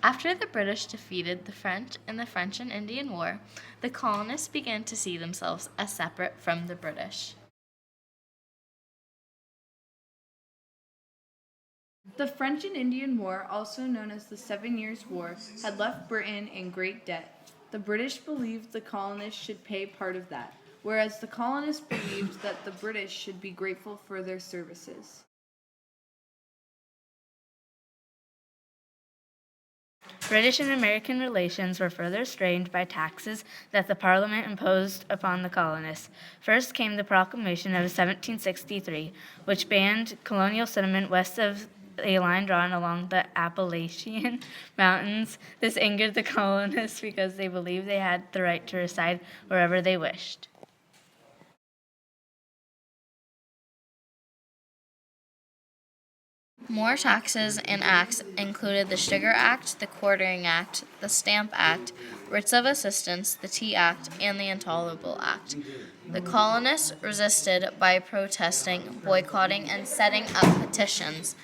After the British defeated the French in the French and Indian War, the colonists began to see themselves as separate from the British. The French and Indian War, also known as the 7 Years' War, had left Britain in great debt. The British believed the colonists should pay part of that, whereas the colonists believed that the British should be grateful for their services. British and American relations were further strained by taxes that the Parliament imposed upon the colonists. First came the Proclamation of 1763, which banned colonial settlement west of a line drawn along the Appalachian Mountains. This angered the colonists because they believed they had the right to reside wherever they wished. More taxes and acts included the Sugar Act, the Quartering Act, the Stamp Act, Writs of Assistance, the Tea Act, and the Intolerable Act. The colonists resisted by protesting, boycotting, and setting up petitions.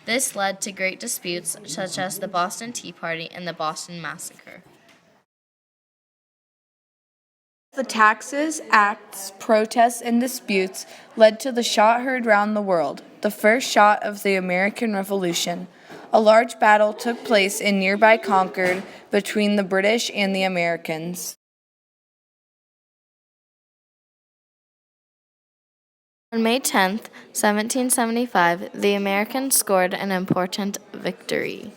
This led to great disputes such as the Boston Tea Party and the Boston Massacre. The taxes, acts, protests, and disputes led to the shot heard round the world, the first shot of the American Revolution. A large battle took place in nearby Concord between the British and the Americans. On May 10th, 1775, the Americans scored an important victory.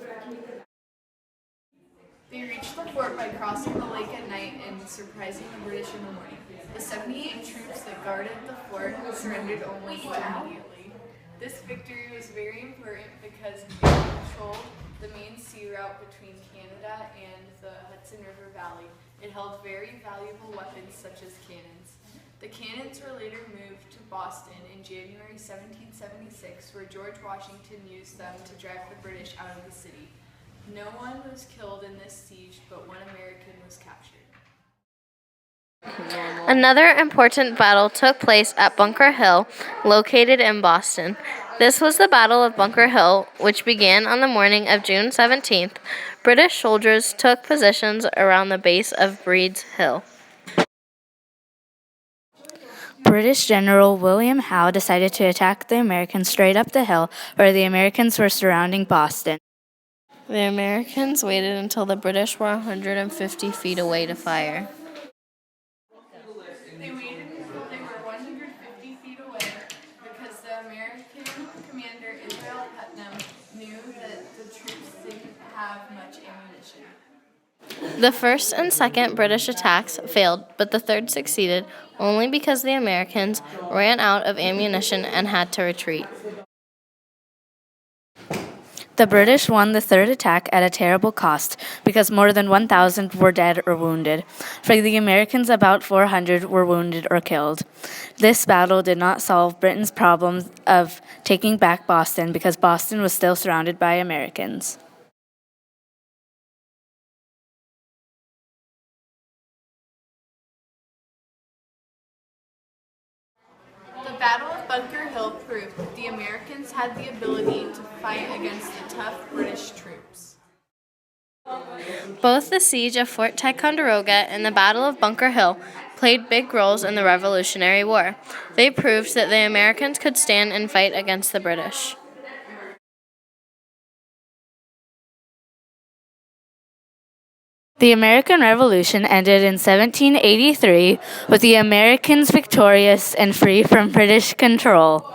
They reached the fort by crossing the lake at night and surprising the British in the morning. The 78 troops that guarded the fort surrendered almost immediately. This victory was very important because it controlled the main sea route between Canada and the Hudson River Valley. It held very valuable weapons such as cannons. The cannons were later moved to Boston in January 1776, where George Washington used them to drive the British out of the city. No one was killed in this siege, but one American was captured. Another important battle took place at Bunker Hill, located in Boston. This was the Battle of Bunker Hill, which began on the morning of June 17th. British soldiers took positions around the base of Breed's Hill. British General William Howe decided to attack the Americans straight up the hill where the Americans were surrounding Boston. The Americans waited until the British were 150 feet away to fire. They waited until they were 150 feet away because the American commander Israel Putnam knew that the troops didn't have much ammunition. The first and second British attacks failed, but the third succeeded only because the Americans ran out of ammunition and had to retreat. The British won the third attack at a terrible cost because more than 1,000 were dead or wounded. For the Americans, about 400 were wounded or killed. This battle did not solve Britain's problem of taking back Boston because Boston was still surrounded by Americans. The Battle of Bunker Hill proved that the Americans had the ability to fight against the tough British troops. Both the siege of Fort Ticonderoga and the Battle of Bunker Hill played big roles in the Revolutionary War. They proved that the Americans could stand and fight against the British. The American Revolution ended in 1783 with the Americans victorious and free from British control.